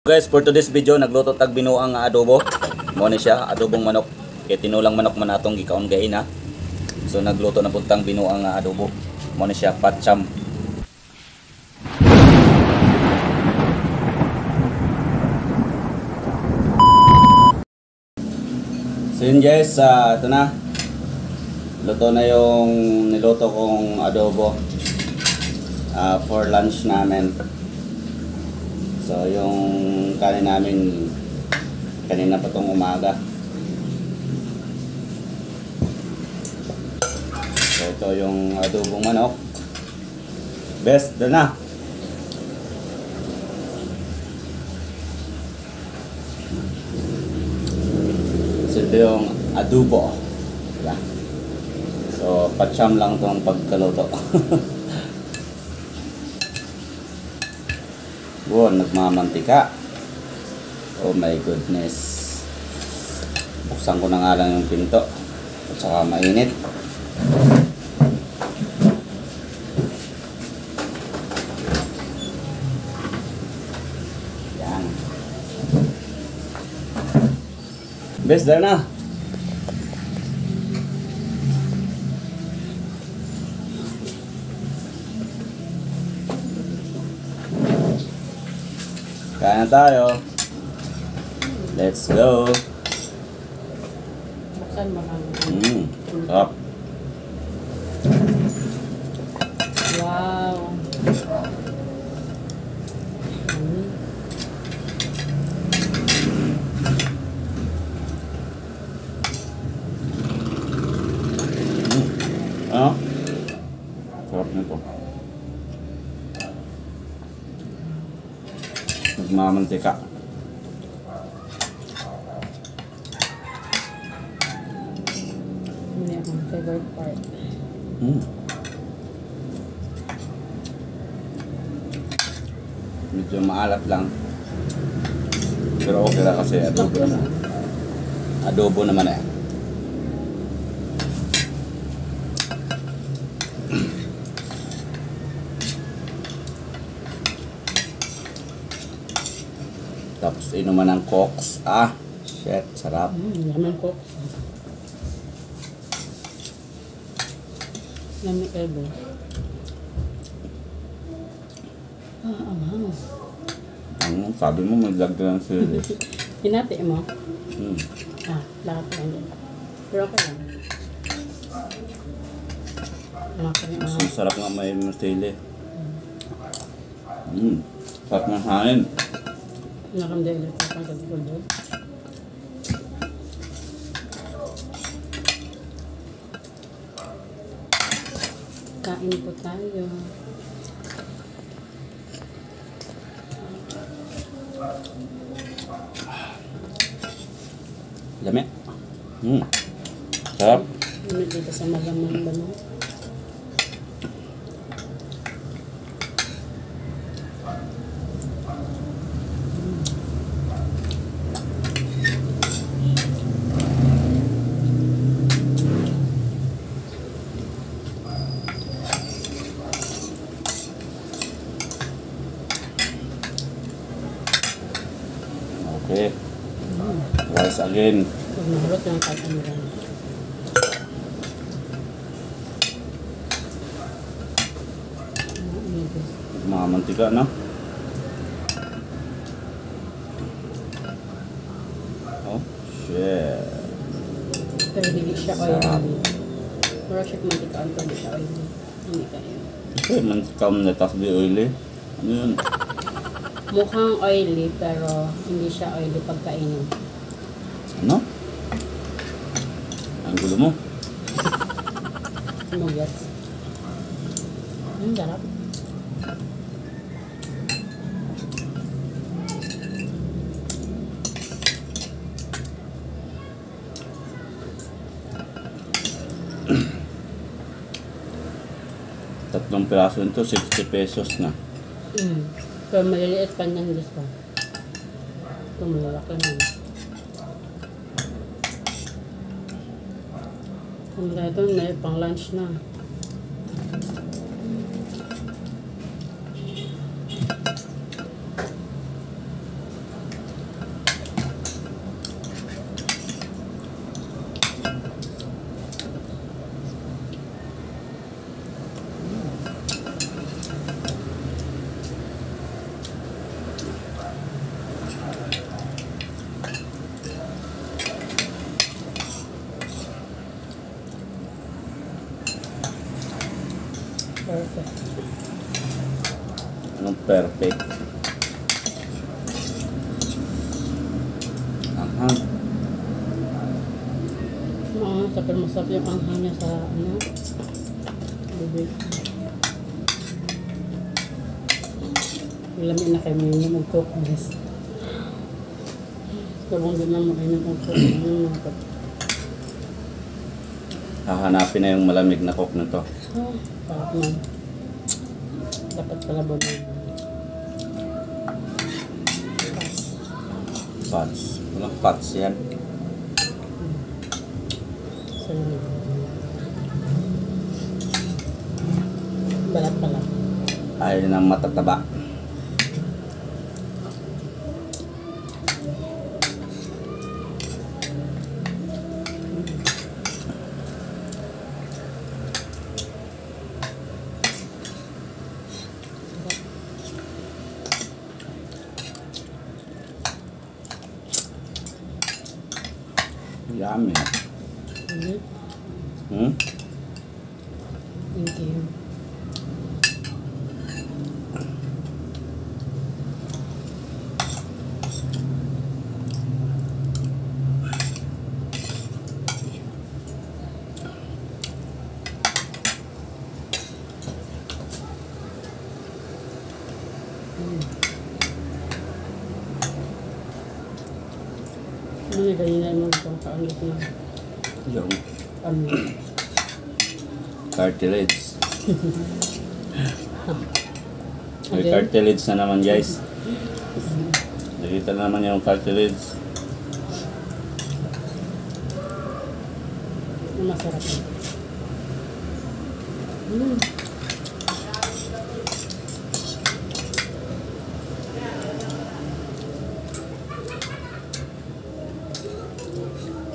Guys, for today's video, nagluto tag binuang nga adobo. Mo ni siya, adobong manok. Kay tinulang manok man atong gikaon gain ha. So nagluto na puntang binuang nga adobo. Mo ni siya, patcham. So yun guys, ito na. Luto na yung niluto kong adobo for lunch namin. So yung kanin namin kanina pa tong umaga. So ito yung adobong manok. Best na. So ito yung adobo. Yeah. So patsyam lang tong pagkaluto. Wow, nagmamantika. Oh my goodness. Buksan ko na nga lang yung pinto. At saka mainit. Yan. Best there na. Kaya na tayo. Let's go. Buksan mo lang. Sarap. Wow. Ano? Sarap nito. Nagmamantika. Hindi akong favorite part. Medyo maalat lang. Pero okay lang kasi adobo naman. Adobo naman eh. Tapos inuman ng Cokes. Shit, sarap. Laman ko. Laman elbow. Amang. Sabi mo magdagdag ng sili. Hinati mo? Lahat lang din. Pero okay lang. Mas sarap nga may sili. Sarap ng hangin. Nakamdali ko pang kagulod doon. Kain po tayo. Dami. Sarap. Limit dito sa malamang banong. Okay. Rice again. Huwag mahulot ng katamuran. Mga mantika na. Oh, shit. Pero hindi siya oily. Pero siya kumantikaan pero hindi siya oily. Hindi kayo. Okay, mantika mo na tapos di oily. Ano yun? Mukhang oily pero hindi siya oily pagkainin. Ano? Ang gulo mo. Ano gets? Sarap. Tatlong piraso nito, 60 pesos na. Pero maliliit pa niyan gusto. Ito malalaki na. Kung dito na pang lunch na. Perfect. Anghang. Sapir masarap yung anghang niya sa ano. Bibig. Lamin na kayo may mag-cook this. Kabong din naman kayo mag-cook. Hahanapin na yung malamig na coke na to. Parang man. Dapat pala ba mo? Pots. Walang pots yan. So, balat pala. Ayaw na ng matataba. Yummy. Hmm? Thank you. Ano yung ganyan na itong kaanggit na Yung ano? cartilage. May Okay. cartilage na naman guys. Nakita na naman yung cartilage. Masarap yun.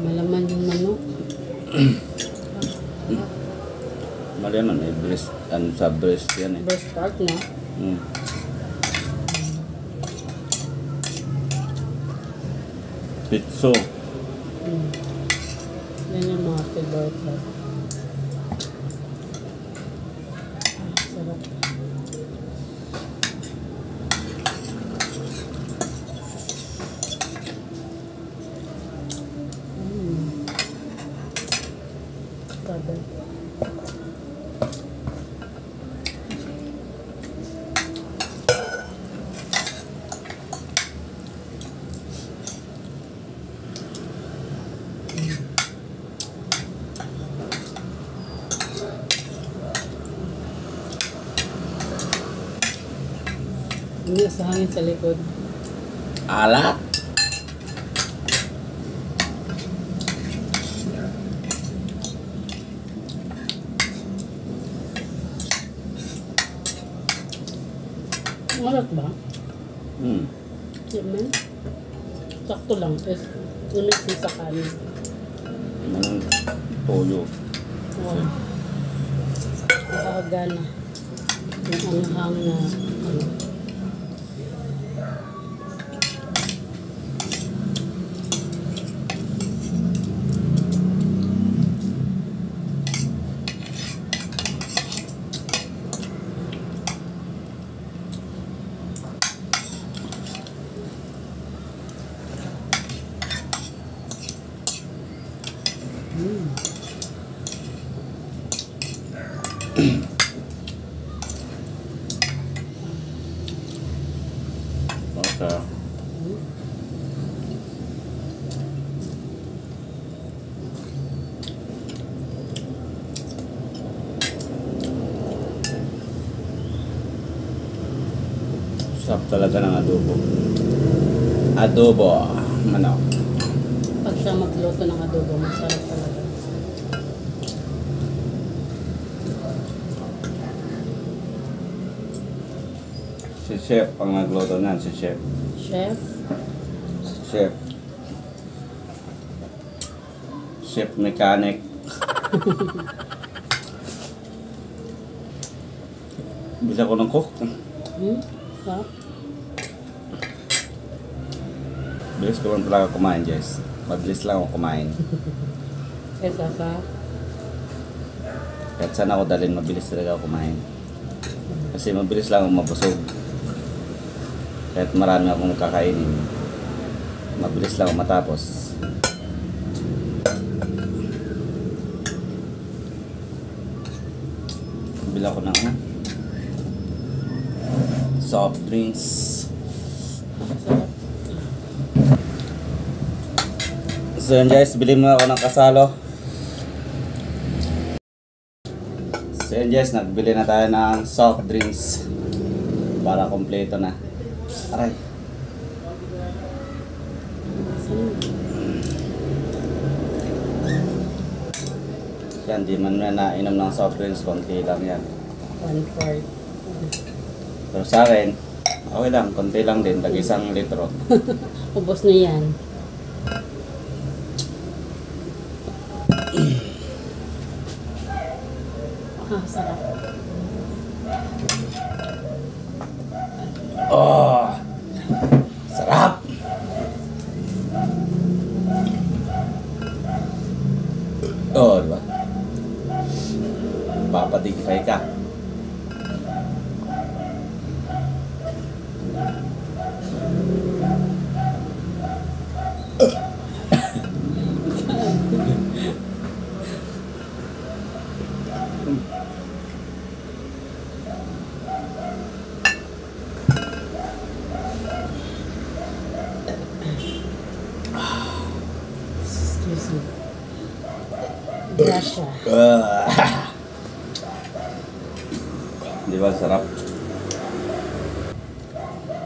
Malaman yung manok. Mali naman eh, breast, ano sa breast yan eh. Breast part na. Hmm. Pitso. Yan yung mga favorite ko. Sarap. Sabi. Hindi sa hangin sa likod. Alat. Malat ba? Hmm. Yaman. Sakto lang. Is, imix sa kanin. Anong toyo. Wow. Nakakagana. Yung anghang na ano. Okay. Sarap talaga ng adobo. Adobo. Manok. Pag siya magluto ng adobo, masarap talaga. Si chef ang nagluto nan, si chef. Chef, Si chef. Chef mechanic. Bisa ko ng cook. sarap. Bilis ko lang talaga kumain, guys. Mabilis lang ako kumain. Kesa sa Kahit saan ako dalhin, mabilis talaga ako kumain. Kasi mabilis lang ako mabusog. Kahit marami akong kakainin, mabilis lang ako matapos. Bila ko ng soft drinks. So yun guys, bilhin mo ako ng kasalo. So yun guys, nagbili na tayo ng soft drinks para kompleto na. Aray. Yan, di man na nainom ng soft drinks, konti lang yan. 1/4. Pero sa akin, okay lang, konti lang din, tag 1 litro. Ubos na yan. Sarap. Oh, sarap! Oh, diba? Papatigfay ka. Excuse me. Grasya. Di ba sarap?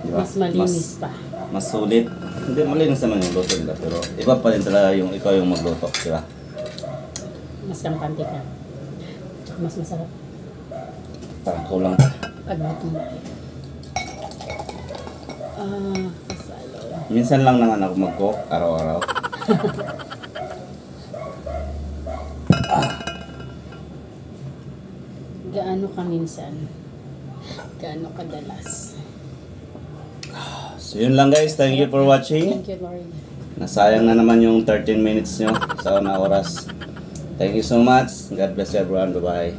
Di ba? Mas malinis pa. Mas sulit. Hindi, malinis naman yung luto nila. Pero iba pa rin talaga yung ikaw yung magluto. Di ba? Mas kampante ka. Tsaka mas masarap. Parang kulang pa. Pagluto mo. Kasalo. Minsan lang naman ako mag-cook, araw-araw. Gaano ka minsan? Gaano kadalas? So yun lang guys, thank you for watching. Thank you, Lord. Nasayang na naman yung 13 minutes nyo sa una oras. Thank you so much. God bless everyone. Bye-bye.